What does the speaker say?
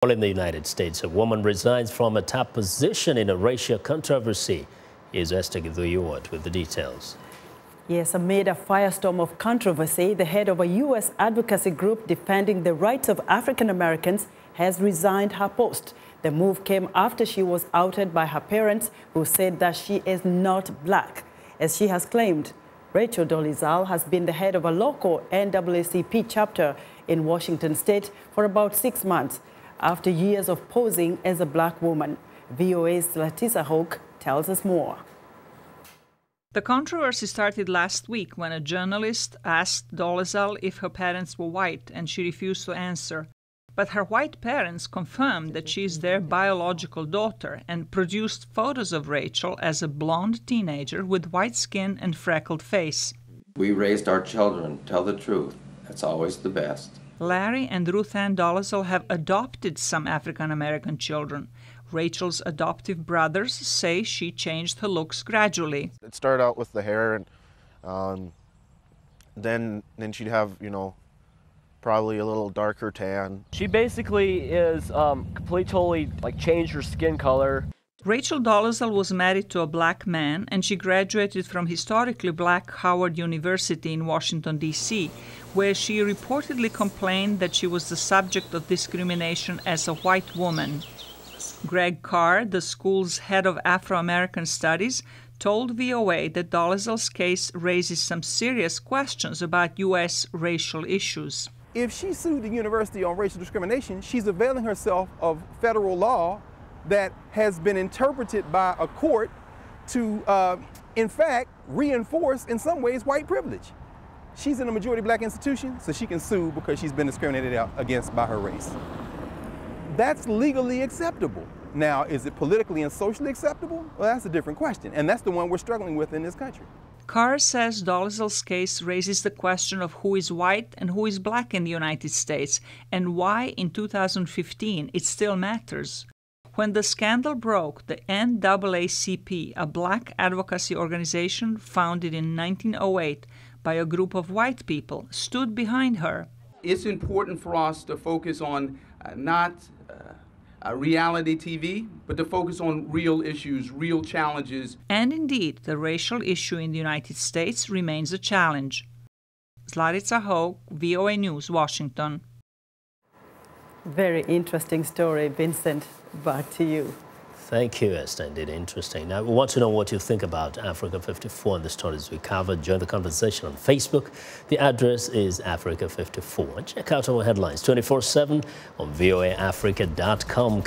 In the United States, a woman resigns from a top position in a racial controversy. Here's Esther with the details. Yes, amid a firestorm of controversy, the head of a U.S. advocacy group defending the rights of African Americans has resigned her post. The move came after she was outed by her parents, who said that she is not black. As she has claimed, Rachel Dolezal has been the head of a local NAACP chapter in Washington state for about 6 months. After years of posing as a black woman, VOA's Zlatica Hoke tells us more. The controversy started last week when a journalist asked Dolezal if her parents were white, and she refused to answer. But her white parents confirmed that she is their biological daughter and produced photos of Rachel as a blonde teenager with white skin and freckled face. We raised our children, tell the truth. That's always the best. Larry and Ruth Ann Dolezal have adopted some African-American children. Rachel's adoptive brothers say she changed her looks gradually. It started out with the hair, and then she'd have, probably a little darker tan. She basically is totally changed her skin color. Rachel Dolezal was married to a black man, and she graduated from historically black Howard University in Washington, D.C., where she reportedly complained that she was the subject of discrimination as a white woman. Greg Carr, the school's head of Afro-American Studies, told VOA that Dolezal's case raises some serious questions about U.S. racial issues. If she sued the university on racial discrimination, she's availing herself of federal law that has been interpreted by a court to, in fact, reinforce, in some ways, white privilege. She's in a majority black institution, so she can sue because she's been discriminated against by her race. That's legally acceptable. Now, is it politically and socially acceptable? Well, that's a different question, and that's the one we're struggling with in this country. Carr says Dolezal's case raises the question of who is white and who is black in the United States, and why in 2015 it still matters. When the scandal broke, the NAACP, a black advocacy organization founded in 1908 by a group of white people, stood behind her. It's important for us to focus on not reality TV, but to focus on real issues, real challenges. And indeed, the racial issue in the United States remains a challenge. Zlatica Hoke, VOA News, Washington. Very interesting story, Vincent. Back to you. Thank you, Esther. Indeed interesting. Now, we want to know what you think about Africa 54 and the stories we covered. Join the conversation on Facebook. The address is Africa 54. And check out our headlines 24/7 on voaafrica.com.